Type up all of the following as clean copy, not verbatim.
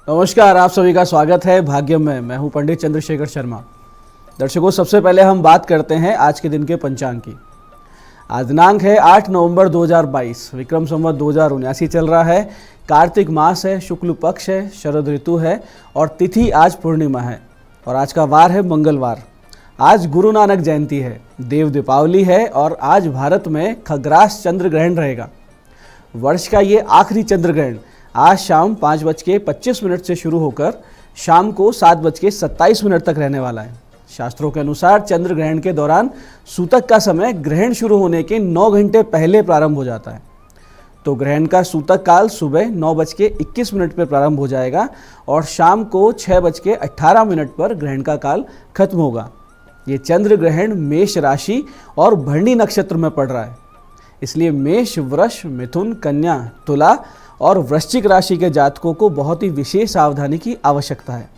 नमस्कार, आप सभी का स्वागत है भाग्यम में। मैं हूं पंडित चंद्रशेखर शर्मा। दर्शकों, सबसे पहले हम बात करते हैं आज के दिन के पंचांग की। आज दिनांक है 8 नवंबर 2022, विक्रम संवत 2079 चल रहा है। कार्तिक मास है, शुक्ल पक्ष है, शरद ऋतु है और तिथि आज पूर्णिमा है और आज का वार है मंगलवार। आज गुरु नानक जयंती है, देव दीपावली है और आज भारत में खग्रास चंद्र ग्रहण रहेगा। वर्ष का ये आखिरी चंद्र ग्रहण आज शाम 5:25 से शुरू होकर शाम को 7:27 तक रहने वाला है। शास्त्रों के अनुसार चंद्र ग्रहण के दौरान सूतक का समय ग्रहण शुरू होने के 9 घंटे पहले प्रारंभ हो जाता है। तो ग्रहण का सूतक काल सुबह 9:21 पर प्रारंभ हो जाएगा और शाम को 6:18 पर ग्रहण का काल खत्म होगा। ये चंद्र ग्रहण मेष राशि और भरणी नक्षत्र में पड़ रहा है, इसलिए मेष, वृष, मिथुन, कन्या, तुला और वृश्चिक राशि के जातकों को बहुत ही विशेष सावधानी की आवश्यकता है।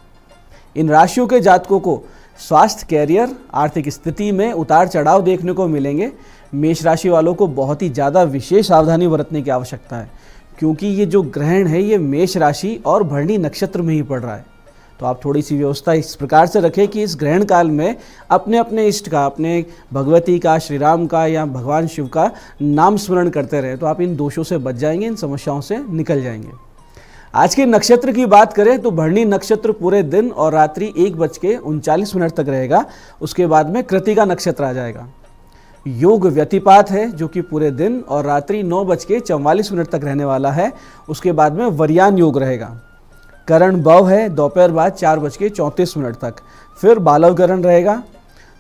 इन राशियों के जातकों को स्वास्थ्य, कैरियर, आर्थिक स्थिति में उतार चढ़ाव देखने को मिलेंगे। मेष राशि वालों को बहुत ही ज़्यादा विशेष सावधानी बरतने की आवश्यकता है, क्योंकि ये जो ग्रहण है ये मेष राशि और भरणी नक्षत्र में ही पड़ रहा है। तो आप थोड़ी सी व्यवस्था इस प्रकार से रखें कि इस ग्रहण काल में अपने अपने इष्ट का, अपने भगवती का, श्री राम का या भगवान शिव का नाम स्मरण करते रहें, तो आप इन दोषों से बच जाएंगे, इन समस्याओं से निकल जाएंगे। आज के नक्षत्र की बात करें तो भरणी नक्षत्र पूरे दिन और रात्रि 1:39 तक रहेगा। उसके बाद में कृतिका नक्षत्र आ जाएगा। योग व्यतिपात है जो कि पूरे दिन और रात्रि 9:44 तक रहने वाला है। उसके बाद में वरयान योग रहेगा। करण भव है दोपहर बाद 4:34 तक, फिर बालव करण रहेगा।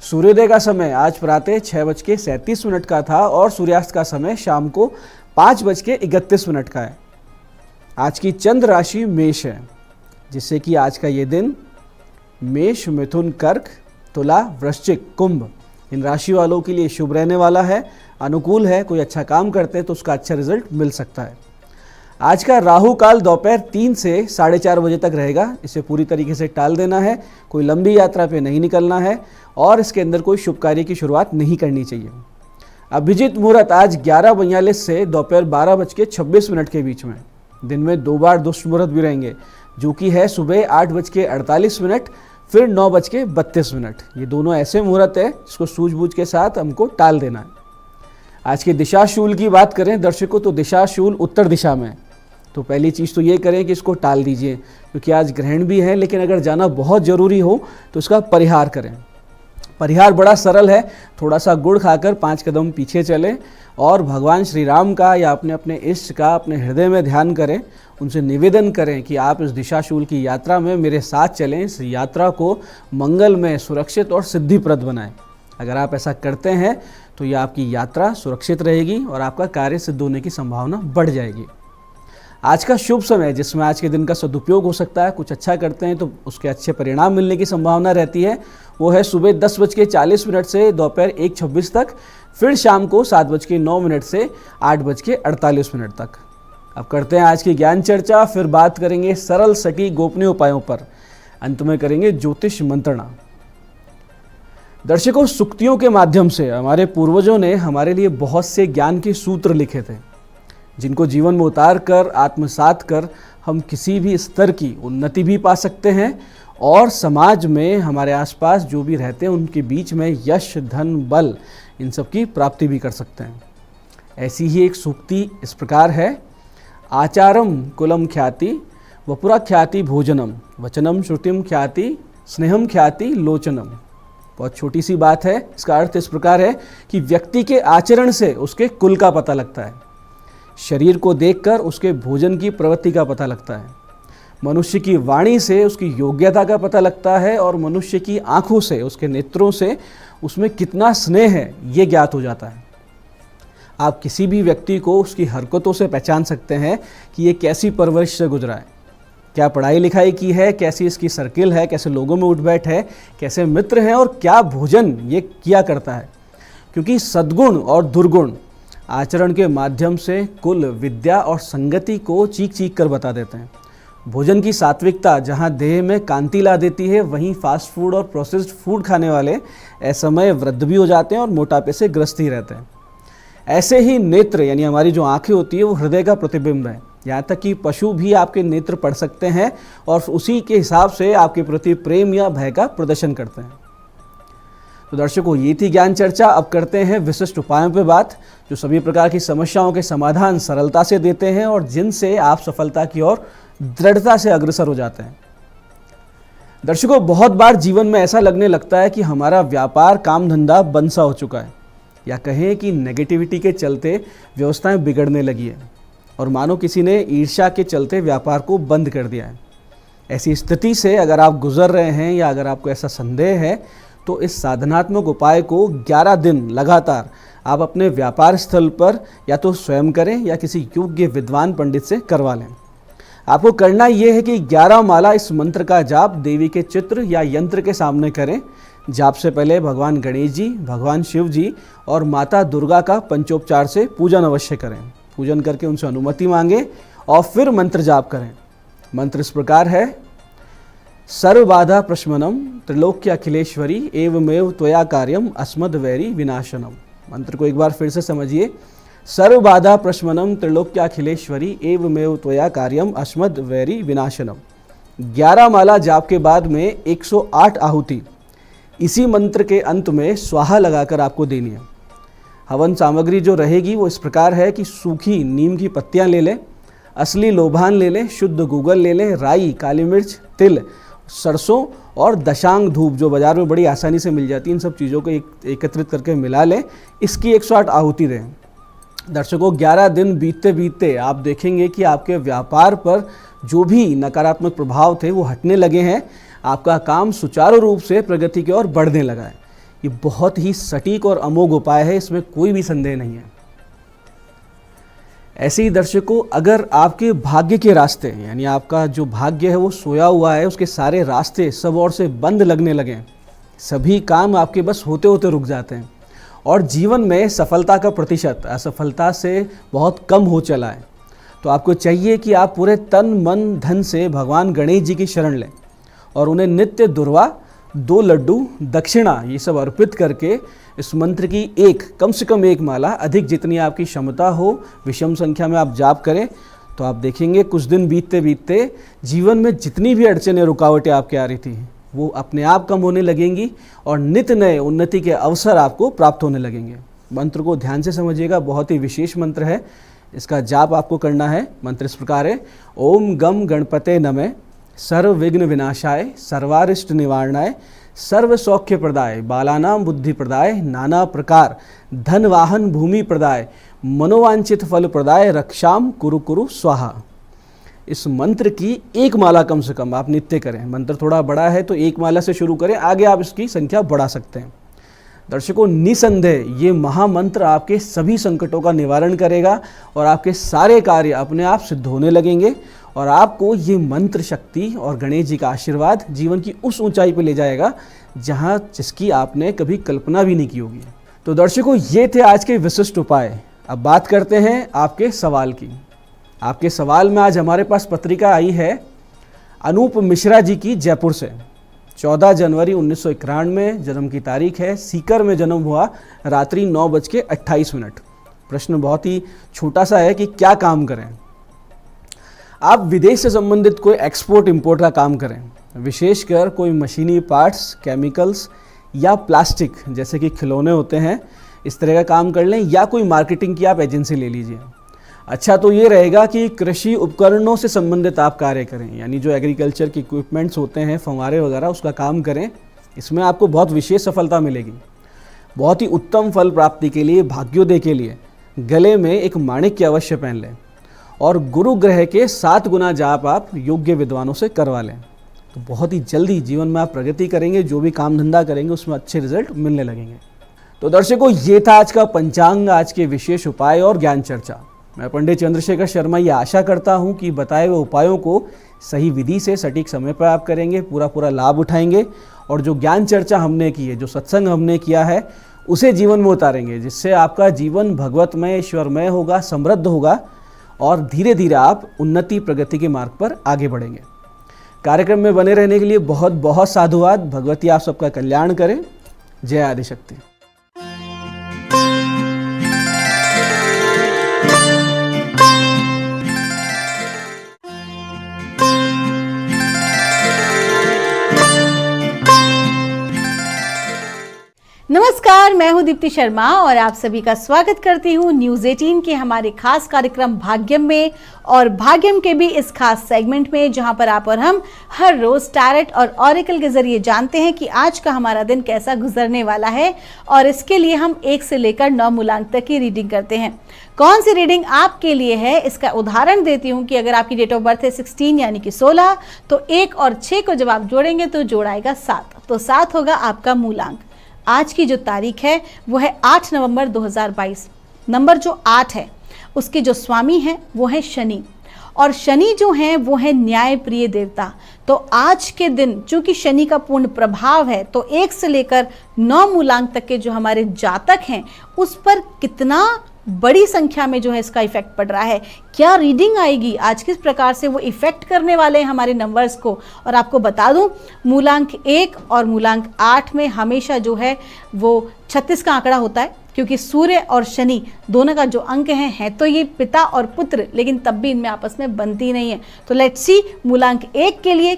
सूर्योदय का समय आज प्रातः 6:37 का था और सूर्यास्त का समय शाम को 5:31 का है। आज की चंद्र राशि मेष है, जिससे कि आज का ये दिन मेष, मिथुन, कर्क, तुला, वृश्चिक, कुंभ इन राशि वालों के लिए शुभ रहने वाला है, अनुकूल है। कोई अच्छा काम करते हैं तो उसका अच्छा रिजल्ट मिल सकता है। आज का राहु काल दोपहर 3 से 4:30 बजे तक रहेगा। इसे पूरी तरीके से टाल देना है, कोई लंबी यात्रा पे नहीं निकलना है और इसके अंदर कोई शुभ कार्य की शुरुआत नहीं करनी चाहिए। अभिजीत मुहूर्त आज 11:42 से दोपहर 12:26 के बीच में। दिन में 2 बार दुष्ट मुहूर्त भी रहेंगे, जो कि है सुबह 8:48 फिर 9:32। ये दोनों ऐसे मुहूर्त है जिसको सूझबूझ के साथ हमको टाल देना है। आज के दिशाशूल की बात करें दर्शकों, तो दिशाशूल उत्तर दिशा में। तो पहली चीज़ तो ये करें कि इसको टाल दीजिए, क्योंकि आज ग्रहण भी है, लेकिन अगर जाना बहुत ज़रूरी हो तो इसका परिहार करें। परिहार बड़ा सरल है, थोड़ा सा गुड़ खाकर 5 कदम पीछे चलें और भगवान श्री राम का या अपने अपने इष्ट का अपने हृदय में ध्यान करें। उनसे निवेदन करें कि आप इस दिशाशूल की यात्रा में मेरे साथ चलें, इस यात्रा को मंगलमय, सुरक्षित और सिद्धिप्रद बनाएं। अगर आप ऐसा करते हैं तो ये आपकी यात्रा सुरक्षित रहेगी और आपका कार्य सिद्ध होने की संभावना बढ़ जाएगी। आज का शुभ समय जिसमें आज के दिन का सदुपयोग हो सकता है, कुछ अच्छा करते हैं तो उसके अच्छे परिणाम मिलने की संभावना रहती है, वो है सुबह 10:40 से दोपहर 1:26 तक, फिर शाम को 7:09 से 8:48 तक। अब करते हैं आज की ज्ञान चर्चा, फिर बात करेंगे सरल सटीक गोपनीय उपायों पर, अंत में करेंगे ज्योतिष मंत्रणा। दर्शकों, सुक्तियों के माध्यम से हमारे पूर्वजों ने हमारे लिए बहुत से ज्ञान के सूत्र लिखे थे, जिनको जीवन में उतार कर, आत्मसात कर हम किसी भी स्तर की उन्नति भी पा सकते हैं और समाज में हमारे आसपास जो भी रहते हैं उनके बीच में यश, धन, बल इन सब की प्राप्ति भी कर सकते हैं। ऐसी ही एक सूक्ति इस प्रकार है, आचारम कुलम ख्याति वपुरा ख्याति भोजनम वचनम श्रुतिम ख्याति स्नेहम ख्याति लोचनम। बहुत छोटी सी बात है, इसका अर्थ इस प्रकार है कि व्यक्ति के आचरण से उसके कुल का पता लगता है, शरीर को देखकर उसके भोजन की प्रवृत्ति का पता लगता है, मनुष्य की वाणी से उसकी योग्यता का पता लगता है और मनुष्य की आंखों से, उसके नेत्रों से उसमें कितना स्नेह है ये ज्ञात हो जाता है। आप किसी भी व्यक्ति को उसकी हरकतों से पहचान सकते हैं कि ये कैसी परवरिश से गुजरा है, क्या पढ़ाई लिखाई की है, कैसी इसकी सर्किल है, कैसे लोगों में उठ बैठ है, कैसे मित्र हैं और क्या भोजन ये किया करता है। क्योंकि सद्गुण और दुर्गुण आचरण के माध्यम से कुल, विद्या और संगति को चीख चीख कर बता देते हैं। भोजन की सात्विकता जहाँ देह में कांति ला देती है, वहीं फास्ट फूड और प्रोसेस्ड फूड खाने वाले असमय वृद्ध भी हो जाते हैं और मोटापे से ग्रस्त ही रहते हैं। ऐसे ही नेत्र यानी हमारी जो आंखें होती है वो हृदय का प्रतिबिंब है। यहाँ तक कि पशु भी आपके नेत्र पढ़ सकते हैं और उसी के हिसाब से आपके प्रति प्रेम या भय का प्रदर्शन करते हैं। तो दर्शकों, ये थी ज्ञान चर्चा। अब करते हैं विशिष्ट उपायों पे बात, जो सभी प्रकार की समस्याओं के समाधान सरलता से देते हैं और जिनसे आप सफलता की ओर दृढ़ता से अग्रसर हो जाते हैं। दर्शकों, बहुत बार जीवन में ऐसा लगने लगता है कि हमारा व्यापार काम धंधा बंद सा हो चुका है, या कहें कि नेगेटिविटी के चलते व्यवस्थाएं बिगड़ने लगी है और मानो किसी ने ईर्ष्या के चलते व्यापार को बंद कर दिया है। ऐसी स्थिति से अगर आप गुजर रहे हैं या अगर आपको ऐसा संदेह है, तो इस साधनात्मक उपाय को 11 दिन लगातार आप अपने व्यापार स्थल पर या तो स्वयं करें या किसी योग्य विद्वान पंडित से करवा लें। आपको करना यह है कि 11 माला इस मंत्र का जाप देवी के चित्र या यंत्र के सामने करें। जाप से पहले भगवान गणेश जी, भगवान शिव जी और माता दुर्गा का पंचोपचार से पूजन अवश्य करें। पूजन करके उनसे अनुमति मांगे और फिर मंत्र जाप करें। मंत्र इस प्रकार है: सर्वबाधा प्रशमनम त्रिलोक्य अखिलेश्वरी एवमेव त्वया कार्यम अस्मद वैरी विनाशनम। मंत्र को एक बार फिर से समझिए: सर्वबाधा प्रशमनम त्रिलोक्य अखिलेश्वरी एवमेव त्वया कार्यम अस्मद वैरी विनाशनम। 11 माला जाप के बाद में 108 आहुति इसी मंत्र के अंत में स्वाहा लगाकर आपको देनी है। हवन सामग्री जो रहेगी वो इस प्रकार है कि सूखी नीम की पत्तियां ले लें, असली लोभान ले लें, शुद्ध गूगल ले लें, राई, काली मिर्च, तिल, सरसों और दशांग धूप जो बाज़ार में बड़ी आसानी से मिल जाती है। इन सब चीज़ों को एकत्रित करके मिला लें। इसकी 108 आहुति दें। दर्शकों, 11 दिन बीतते बीतते आप देखेंगे कि आपके व्यापार पर जो भी नकारात्मक प्रभाव थे वो हटने लगे हैं। आपका काम सुचारू रूप से प्रगति की ओर बढ़ने लगा है। ये बहुत ही सटीक और अमोघ उपाय है, इसमें कोई भी संदेह नहीं है। ऐसे ही दर्शकों, अगर आपके भाग्य के रास्ते, यानी आपका जो भाग्य है वो सोया हुआ है, उसके सारे रास्ते सब ओर से बंद लगने लगे, सभी काम आपके बस होते होते रुक जाते हैं और जीवन में सफलता का प्रतिशत असफलता से बहुत कम हो चला है, तो आपको चाहिए कि आप पूरे तन मन धन से भगवान गणेश जी की शरण लें और उन्हें नित्य दुर्वा, 2 लड्डू, दक्षिणा ये सब अर्पित करके इस मंत्र की कम से कम 1 माला, अधिक जितनी आपकी क्षमता हो, विषम संख्या में आप जाप करें। तो आप देखेंगे कुछ दिन बीतते बीतते जीवन में जितनी भी अड़चनें, रुकावटें आपके आ रही थी वो अपने आप कम होने लगेंगी और नित नए उन्नति के अवसर आपको प्राप्त होने लगेंगे। मंत्र को ध्यान से समझिएगा, बहुत ही विशेष मंत्र है। इसका जाप आपको करना है। मंत्र इस प्रकार है: ओम गम गणपते नमः, सर्व विघ्न विनाशाय, सर्वारिष्ट निवारणाय, सर्व सौख्य प्रदाय, बालानाम बुद्धि प्रदाय, नाना प्रकार धन वाहन भूमि प्रदाय, मनोवांछित फल प्रदाय, रक्षाम कुरु कुरु स्वाहा। इस मंत्र की 1 माला कम से कम आप नित्य करें। मंत्र थोड़ा बड़ा है तो 1 माला से शुरू करें, आगे आप इसकी संख्या बढ़ा सकते हैं। दर्शकों, निसंदेह ये महामंत्र आपके सभी संकटों का निवारण करेगा और आपके सारे कार्य अपने आप सिद्ध होने लगेंगे और आपको ये मंत्र शक्ति और गणेश जी का आशीर्वाद जीवन की उस ऊंचाई पर ले जाएगा जहां जिसकी आपने कभी कल्पना भी नहीं की होगी। तो दर्शकों, ये थे आज के विशिष्ट उपाय। अब बात करते हैं आपके सवाल की। आपके सवाल में आज हमारे पास पत्रिका आई है अनूप मिश्रा जी की, जयपुर से। 14 जनवरी 1991 जन्म की तारीख है। सीकर में जन्म हुआ, रात्रि 9:28। प्रश्न बहुत ही छोटा सा है कि क्या काम करें। आप विदेश से संबंधित कोई एक्सपोर्ट इंपोर्ट का काम करें, विशेषकर कोई मशीनी पार्ट्स, केमिकल्स या प्लास्टिक जैसे कि खिलौने होते हैं, इस तरह का काम कर लें, या कोई मार्केटिंग की आप एजेंसी ले लीजिए। अच्छा तो ये रहेगा कि कृषि उपकरणों से संबंधित आप कार्य करें, यानी जो एग्रीकल्चर के इक्विपमेंट्स होते हैं, फंवारे वगैरह, उसका काम करें। इसमें आपको बहुत विशेष सफलता मिलेगी। बहुत ही उत्तम फल प्राप्ति के लिए, भाग्योदय के लिए गले में एक माणिक्य अवश्य पहन लें और गुरु ग्रह के 7 गुना जाप आप योग्य विद्वानों से करवा लें। तो बहुत ही जल्दी जीवन में आप प्रगति करेंगे, जो भी काम धंधा करेंगे उसमें अच्छे रिजल्ट मिलने लगेंगे। तो दर्शकों, ये था आज का पंचांग, आज के विशेष उपाय और ज्ञान चर्चा। मैं पंडित चंद्रशेखर शर्मा ये आशा करता हूँ कि बताए हुए उपायों को सही विधि से सटीक समय पर आप करेंगे, पूरा लाभ उठाएंगे और जो ज्ञान चर्चा हमने की है, जो सत्संग हमने किया है, उसे जीवन में उतारेंगे, जिससे आपका जीवन भगवतमय, ईश्वरमय होगा, समृद्ध होगा और धीरे धीरे आप उन्नति प्रगति के मार्ग पर आगे बढ़ेंगे। कार्यक्रम में बने रहने के लिए बहुत बहुत साधुवाद। भगवती आप सबका कल्याण करें। जय आदिशक्ति। नमस्कार, मैं हूं दीप्ति शर्मा और आप सभी का स्वागत करती हूं न्यूज 18 के हमारे खास कार्यक्रम भाग्यम में और भाग्यम के भी इस खास सेगमेंट में, जहां पर आप और हम हर रोज टैरेट और ऑरेकल के जरिए जानते हैं कि आज का हमारा दिन कैसा गुजरने वाला है। और इसके लिए हम 1 से लेकर 9 मूलांक तक की रीडिंग करते हैं। कौन सी रीडिंग आपके लिए है, इसका उदाहरण देती हूं कि अगर आपकी डेट ऑफ बर्थ है 16 यानी कि 16, तो 1 और 6 को जब आप जोड़ेंगे तो जोड़ाएगा 7, तो 7 होगा आपका मूलांक। आज की जो तारीख है वो है 8 नवंबर 2022। नंबर जो 8 है उसके जो स्वामी हैं वो है शनि, और शनि जो हैं वो है न्याय प्रिय देवता। तो आज के दिन चूंकि शनि का पूर्ण प्रभाव है, तो 1 से लेकर 9 मूलांक तक के जो हमारे जातक हैं उस पर कितना बड़ी संख्या में जो है इसका इफेक्ट पड़ रहा है, क्या रीडिंग आएगी, आज किस प्रकार से वो इफेक्ट करने वाले हैं हमारे नंबर्स को। और आपको बता दूं, मूलांक 1 और मूलांक 8 में हमेशा जो है वो 36 का आंकड़ा होता है, क्योंकि सूर्य और शनि दोनों का जो अंक है तो ये पिता और पुत्र, लेकिन तब भी इनमें आपस में बनती नहीं है। तो लेट्स सी मूलांक 1 के लिए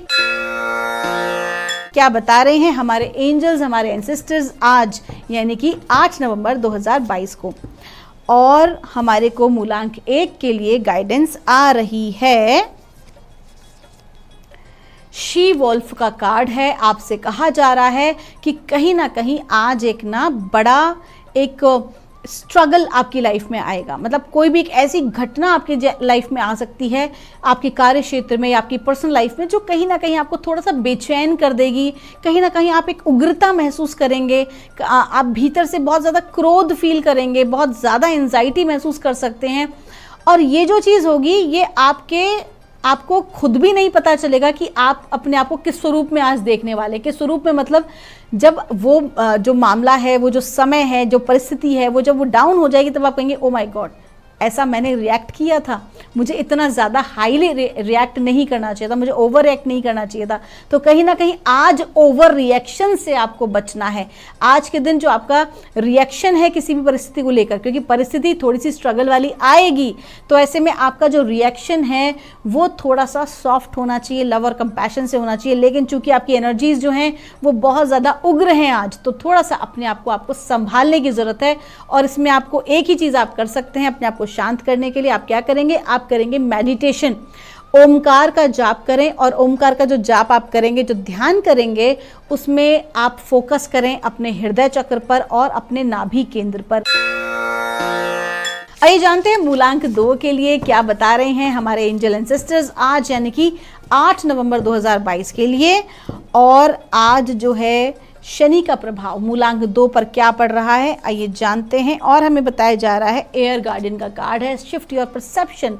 क्या बता रहे हैं हमारे एंजल्स, हमारे एंसेस्टर्स आज यानी कि 8 नवंबर 2022 को। और हमारे को मूलांक 1 के लिए गाइडेंस आ रही है, शी वोल्फ का कार्ड है। आपसे कहा जा रहा है कि कहीं ना कहीं आज एक बड़ा एक स्ट्रगल आपकी लाइफ में आएगा। मतलब कोई भी एक ऐसी घटना आपकी लाइफ में आ सकती है, आपके कार्य क्षेत्र में या आपकी पर्सनल लाइफ में, जो कहीं ना कहीं आपको थोड़ा सा बेचैन कर देगी। कहीं ना कहीं आप एक उग्रता महसूस करेंगे, आप भीतर से बहुत ज़्यादा क्रोध फील करेंगे, बहुत ज़्यादा एंजाइटी महसूस कर सकते हैं। और ये जो चीज़ होगी ये आपको खुद भी नहीं पता चलेगा कि आप अपने आप को किस स्वरूप में आज देखने वाले। किस स्वरूप में मतलब जब वो जो मामला है, वो जो समय है, जो परिस्थिति है, वो जब वो डाउन हो जाएगी तब आप कहेंगे ओ माय गॉड, ऐसा मैंने रिएक्ट किया था, मुझे इतना ज़्यादा हाईली रिएक्ट नहीं करना चाहिए था, मुझे ओवर रिएक्ट नहीं करना चाहिए था। तो कहीं ना कहीं आज ओवर रिएक्शन से आपको बचना है। आज के दिन जो आपका रिएक्शन है किसी भी परिस्थिति को लेकर, क्योंकि परिस्थिति थोड़ी सी स्ट्रगल वाली आएगी, तो ऐसे में आपका जो रिएक्शन है वो थोड़ा सा सॉफ्ट होना चाहिए, लव और कंपैशन से होना चाहिए। लेकिन चूंकि आपकी एनर्जीज जो हैं वो बहुत ज़्यादा उग्र हैं आज, तो थोड़ा सा अपने आप को आपको संभालने की ज़रूरत है। और इसमें आपको एक ही चीज़ आप कर सकते हैं अपने आप को शांत करने के लिए। आप क्या करेंगे, आप करेंगे मेडिटेशन, ओमकार का जाप करें। और ओमकार का जो जाप आप करेंगे, जो ध्यान करेंगे, उसमें आप फोकस करें अपने हृदय चक्र पर और अपने नाभि केंद्र पर। आइए जानते हैं मूलांक 2 के लिए क्या बता रहे हैं हमारे एंजल एंसेस्टर्स आज यानी कि 8 नवंबर 2022 के लिए। और आज जो है शनि का प्रभाव मूलांक 2 पर क्या पड़ रहा है, आइए जानते हैं। और हमें बताया जा रहा है, एयर गार्डियन का कार्ड है, शिफ्ट योर परसेप्शन।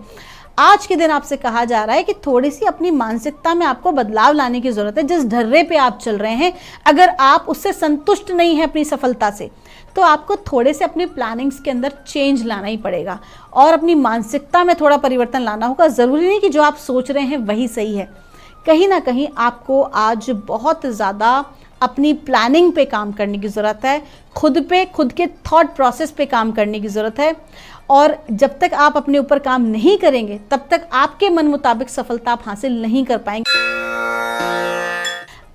आज के दिन आपसे कहा जा रहा है कि थोड़ी सी अपनी मानसिकता में आपको बदलाव लाने की जरूरत है। जिस ढर्रे पे आप चल रहे हैं, अगर आप उससे संतुष्ट नहीं हैं अपनी सफलता से, तो आपको थोड़े से अपनी प्लानिंग्स के अंदर चेंज लाना ही पड़ेगा और अपनी मानसिकता में थोड़ा परिवर्तन लाना होगा। ज़रूरी नहीं कि जो आप सोच रहे हैं वही सही है। कहीं ना कहीं आपको आज बहुत ज़्यादा अपनी प्लानिंग पे काम करने की ज़रूरत है, खुद के थॉट प्रोसेस पे काम करने की ज़रूरत है। और जब तक आप अपने ऊपर काम नहीं करेंगे तब तक आपके मन मुताबिक सफलता आप हासिल नहीं कर पाएंगे।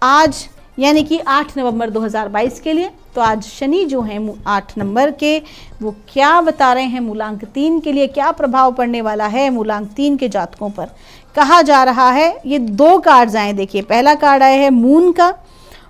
आज यानी कि 8 नवंबर 2022 के लिए, तो आज शनि जो हैं 8 नंबर के, वो क्या बता रहे हैं मूलांक 3 के लिए, क्या प्रभाव पड़ने वाला है मूलांक 3 के जातकों पर। कहा जा रहा है, ये 2 कार्ड्स आए, देखिए पहला कार्ड आया है मून का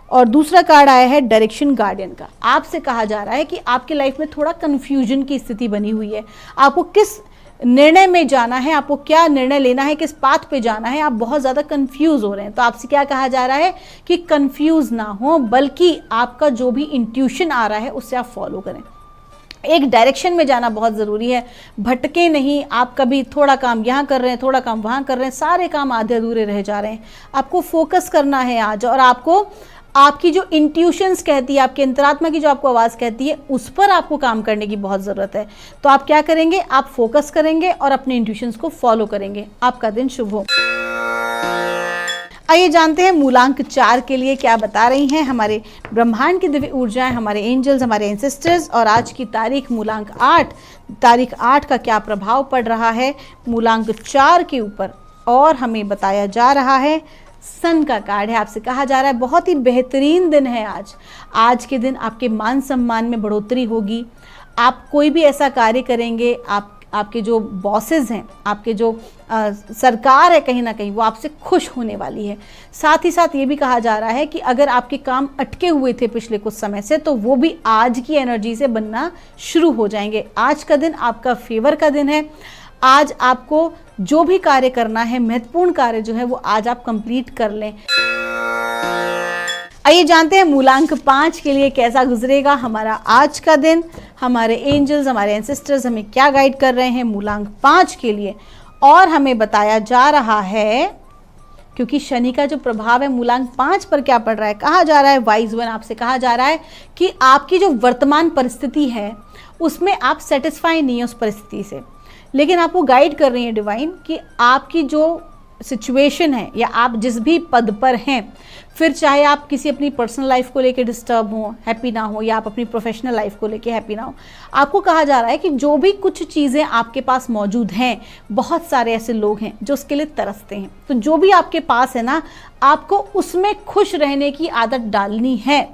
और दूसरा कार्ड आया है डायरेक्शन गार्डियन का। आपसे कहा जा रहा है कि आपके लाइफ में थोड़ा कन्फ्यूजन की स्थिति बनी हुई है। आपको किस निर्णय में जाना है, आपको क्या निर्णय लेना है, किस पाथ पे जाना है, आप बहुत ज़्यादा कंफ्यूज हो रहे हैं। तो आपसे क्या कहा जा रहा है कि कंफ्यूज ना हो, बल्कि आपका जो भी इंट्यूशन आ रहा है उससे आप फॉलो करें। एक डायरेक्शन में जाना बहुत ज़रूरी है, भटके नहीं। आप कभी थोड़ा काम यहाँ कर रहे हैं, थोड़ा काम वहाँ कर रहे हैं, सारे काम आधे अधूरे रह जा रहे हैं। आपको फोकस करना है आज, और आपको आपकी जो इंट्यूशंस कहती है, आपकी अंतरात्मा की जो आपको आवाज़ कहती है, उस पर आपको काम करने की बहुत ज़रूरत है। तो आप क्या करेंगे, आप फोकस करेंगे और अपने इंट्यूशंस को फॉलो करेंगे। आपका दिन शुभ हो। आइए जानते हैं मूलांक 4 के लिए क्या बता रही हैं हमारे ब्रह्मांड की दिव्य ऊर्जाएं, हमारे एंजल्स, हमारे एंसेस्टर्स। और आज की तारीख मूलांक 8, तारीख 8 का क्या प्रभाव पड़ रहा है मूलांक 4 के ऊपर। और हमें बताया जा रहा है सन का कार्ड है। आपसे कहा जा रहा है बहुत ही बेहतरीन दिन है आज। आज के दिन आपके मान सम्मान में बढ़ोतरी होगी। आप कोई भी ऐसा कार्य करेंगे, आपके जो बॉसेस हैं, आपके जो सरकार है, कहीं ना कहीं वो आपसे खुश होने वाली है। साथ ही साथ ये भी कहा जा रहा है कि अगर आपके काम अटके हुए थे पिछले कुछ समय से, तो वो भी आज की एनर्जी से बनना शुरू हो जाएंगे। आज का दिन आपका फेवर का दिन है। आज आपको जो भी कार्य करना है, महत्वपूर्ण कार्य जो है वो आज आप कंप्लीट कर लें। आइए जानते हैं मूलांक 5 के लिए कैसा गुजरेगा हमारा आज का दिन। हमारे एंजल्स, हमारे एंसेस्टर्स हमें क्या गाइड कर रहे हैं मूलांक 5 के लिए। और हमें बताया जा रहा है, क्योंकि शनि का जो प्रभाव है मूलांक 5 पर क्या पड़ रहा है, कहा जा रहा है वाइज वन, आपसे कहा जा रहा है कि आपकी जो वर्तमान परिस्थिति है उसमें आप सेटिस्फाई नहीं है उस परिस्थिति से, लेकिन आपको गाइड कर रही है डिवाइन कि आपकी जो सिचुएशन है या आप जिस भी पद पर हैं, फिर चाहे आप किसी अपनी पर्सनल लाइफ को लेके डिस्टर्ब हो, हैप्पी ना हो, या आप अपनी प्रोफेशनल लाइफ को लेके हैप्पी ना हो, आपको कहा जा रहा है कि जो भी कुछ चीज़ें आपके पास मौजूद हैं, बहुत सारे ऐसे लोग हैं जो उसके लिए तरसते हैं, तो जो भी आपके पास है ना, आपको उसमें खुश रहने की आदत डालनी है।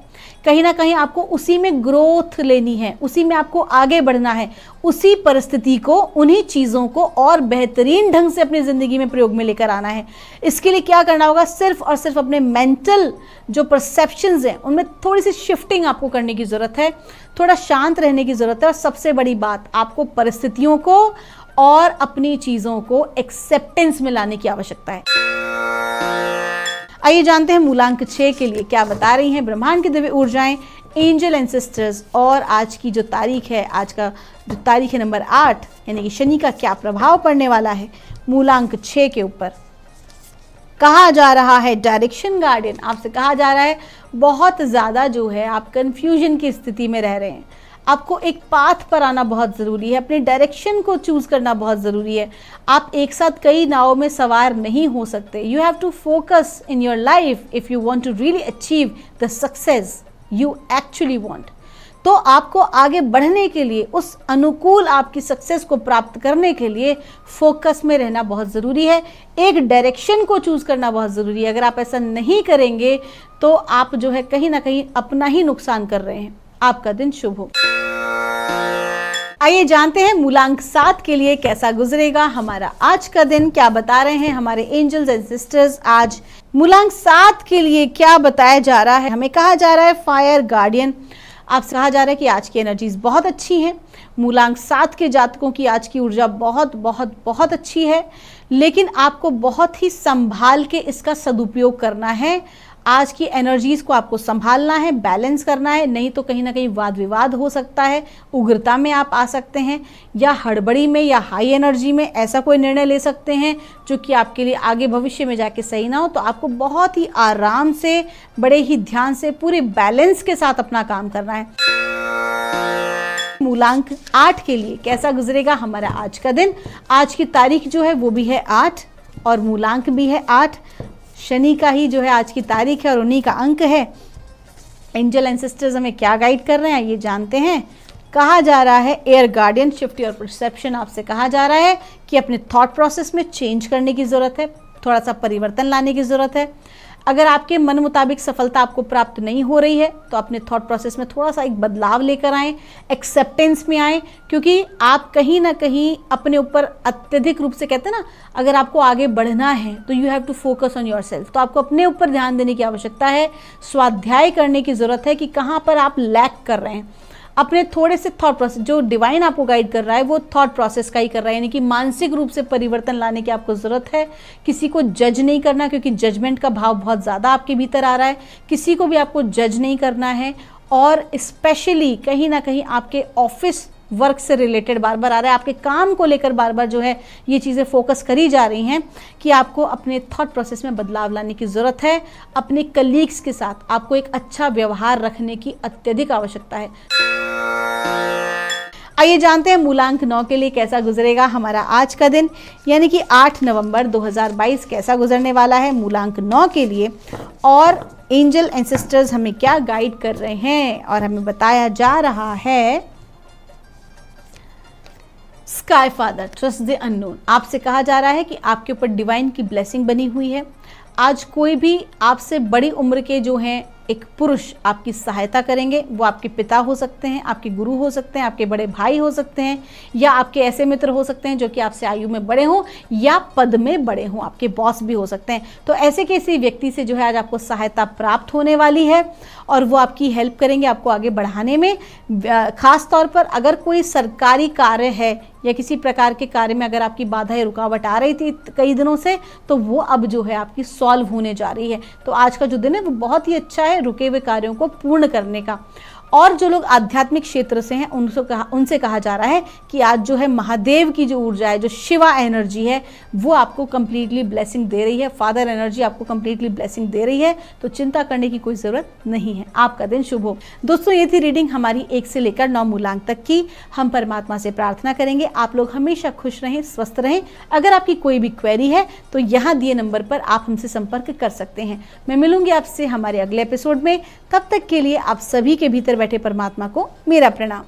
कहीं ना कहीं आपको उसी में ग्रोथ लेनी है, उसी में आपको आगे बढ़ना है, उसी परिस्थिति को, उन्हीं चीज़ों को और बेहतरीन ढंग से अपनी ज़िंदगी में प्रयोग में लेकर आना है। इसके लिए क्या करना होगा, सिर्फ और सिर्फ अपने मेंटल जो परसेप्शंस हैं उनमें थोड़ी सी शिफ्टिंग आपको करने की ज़रूरत है, थोड़ा शांत रहने की ज़रूरत है। और सबसे बड़ी बात, आपको परिस्थितियों को और अपनी चीज़ों को एक्सेप्टेंस में लाने की आवश्यकता है। आइए जानते हैं मूलांक 6 के लिए क्या बता रही हैं ब्रह्मांड की दिव्य ऊर्जाएं, एंजल एंसेस्टर्स। और आज की जो तारीख है, आज का जो तारीख है नंबर 8, यानी कि शनि का क्या प्रभाव पड़ने वाला है मूलांक 6 के ऊपर। कहा जा रहा है डायरेक्शन गार्डियन, आपसे कहा जा रहा है बहुत ज़्यादा जो है आप कन्फ्यूजन की स्थिति में रह रहे हैं। आपको एक पाथ पर आना बहुत ज़रूरी है, अपने डायरेक्शन को चूज़ करना बहुत ज़रूरी है। आप एक साथ कई नावों में सवार नहीं हो सकते। You have to focus in your life if you want to really achieve the success you actually want. तो आपको आगे बढ़ने के लिए, उस अनुकूल आपकी सक्सेस को प्राप्त करने के लिए फोकस में रहना बहुत ज़रूरी है, एक डायरेक्शन को चूज़ करना बहुत ज़रूरी है। अगर आप ऐसा नहीं करेंगे तो आप जो है कहीं ना कहीं अपना ही नुकसान कर रहे हैं। आपका दिन शुभ हो। आइए जानते हैं मूलांक 7 के लिए कैसा गुजरेगा हमारा आज का दिन। क्या बता रहे हैं हमारे एंजल्स एंड सिस्टर्स आज मूलांक 7 के लिए क्या बताया जा रहा है। हमें कहा जा रहा है फायर गार्डियन, आपसे कहा जा रहा है कि आज की एनर्जीज बहुत अच्छी हैं। मूलांक 7 के जातकों की आज की ऊर्जा बहुत बहुत बहुत अच्छी है, लेकिन आपको बहुत ही संभाल के इसका सदुपयोग करना है। आज की एनर्जीज को आपको संभालना है, बैलेंस करना है, नहीं तो कहीं ना कहीं वाद विवाद हो सकता है, उग्रता में आप आ सकते हैं, या हड़बड़ी में या हाई एनर्जी में ऐसा कोई निर्णय ले सकते हैं जो कि आपके लिए आगे भविष्य में जाके सही ना हो। तो आपको बहुत ही आराम से, बड़े ही ध्यान से, पूरे बैलेंस के साथ अपना काम करना है। मूलांक 8 के लिए कैसा गुजरेगा हमारा आज का दिन। आज की तारीख जो है वो भी है 8 और मूलांक भी है 8। शनि का ही जो है आज की तारीख है और उन्हीं का अंक है। एंजल एंसेस्टर्स हमें क्या गाइड कर रहे हैं ये जानते हैं। कहा जा रहा है air guardian shift your perception, आपसे कहा जा रहा है कि अपने थॉट प्रोसेस में चेंज करने की ज़रूरत है, थोड़ा सा परिवर्तन लाने की ज़रूरत है। अगर आपके मन मुताबिक सफलता आपको प्राप्त नहीं हो रही है तो अपने थॉट प्रोसेस में थोड़ा सा एक बदलाव लेकर आएँ, एक्सेप्टेंस में आएँ, क्योंकि आप कहीं ना कहीं अपने ऊपर अत्यधिक रूप से, कहते हैं ना, अगर आपको आगे बढ़ना है तो you have to focus on yourself. तो आपको अपने ऊपर ध्यान देने की आवश्यकता है, स्वाध्याय करने की ज़रूरत है कि कहाँ पर आप लैक कर रहे हैं। अपने थोड़े से थॉट प्रोसेस, जो डिवाइन आपको गाइड कर रहा है वो थॉट प्रोसेस का ही कर रहा है, यानी कि मानसिक रूप से परिवर्तन लाने की आपको ज़रूरत है। किसी को जज नहीं करना, क्योंकि जजमेंट का भाव बहुत ज़्यादा आपके भीतर आ रहा है। किसी को भी आपको जज नहीं करना है, और स्पेशली कहीं ना कहीं आपके ऑफिस वर्क से रिलेटेड बार बार आ रहा है, आपके काम को लेकर बार बार जो है ये चीज़ें फोकस करी जा रही हैं कि आपको अपने थॉट प्रोसेस में बदलाव लाने की ज़रूरत है। अपने कलीग्स के साथ आपको एक अच्छा व्यवहार रखने की अत्यधिक आवश्यकता है। आइए जानते हैं मूलांक 9 के लिए कैसा गुजरेगा हमारा आज का दिन, यानी कि 8 नवंबर 2022 कैसा गुजरने वाला है मूलांक 9 के लिए। और एंजल एंसेस्टर्स हमें क्या गाइड कर रहे हैं, और हमें बताया जा रहा है sky father trust the unknown. आपसे कहा जा रहा है कि आपके ऊपर डिवाइन की ब्लेसिंग बनी हुई है। आज कोई भी आपसे बड़ी उम्र के जो हैं एक पुरुष आपकी सहायता करेंगे। वो आपके पिता हो सकते हैं, आपके गुरु हो सकते हैं, आपके बड़े भाई हो सकते हैं, या आपके ऐसे मित्र हो सकते हैं जो कि आपसे आयु में बड़े हों या पद में बड़े हों, आपके बॉस भी हो सकते हैं। तो ऐसे किसी व्यक्ति से जो है आज आपको सहायता प्राप्त होने वाली है और वो आपकी हेल्प करेंगे आपको आगे बढ़ाने में। खास तौर पर अगर कोई सरकारी कार्य है या किसी प्रकार के कार्य में अगर आपकी बाधा या रुकावट आ रही थी कई दिनों से, तो वो अब जो है आपकी सॉल्व होने जा रही है। तो आज का जो दिन है वो बहुत ही अच्छा है रुके हुए कार्यों को पूर्ण करने का। और जो लोग आध्यात्मिक क्षेत्र से हैं उनसे कहा जा रहा है कि आज जो है महादेव की जो ऊर्जा है, जो शिवा एनर्जी है, वो आपको कंप्लीटली ब्लेसिंग दे रही है। फादर एनर्जी आपको कंप्लीटली ब्लेसिंग दे रही है, तो चिंता करने की कोई ज़रूरत नहीं है। आपका दिन शुभ हो। दोस्तों, ये थी रीडिंग हमारी 1 से लेकर 9 मूलांक तक की। हम परमात्मा से प्रार्थना करेंगे आप लोग हमेशा खुश रहें, स्वस्थ रहें। अगर आपकी कोई भी क्वेरी है तो यहाँ दिए नंबर पर आप हमसे संपर्क कर सकते हैं। मैं मिलूंगी आपसे हमारे अगले एपिसोड में। तब तक के लिए आप सभी के भीतर बैठे परमात्मा को मेरा प्रणाम।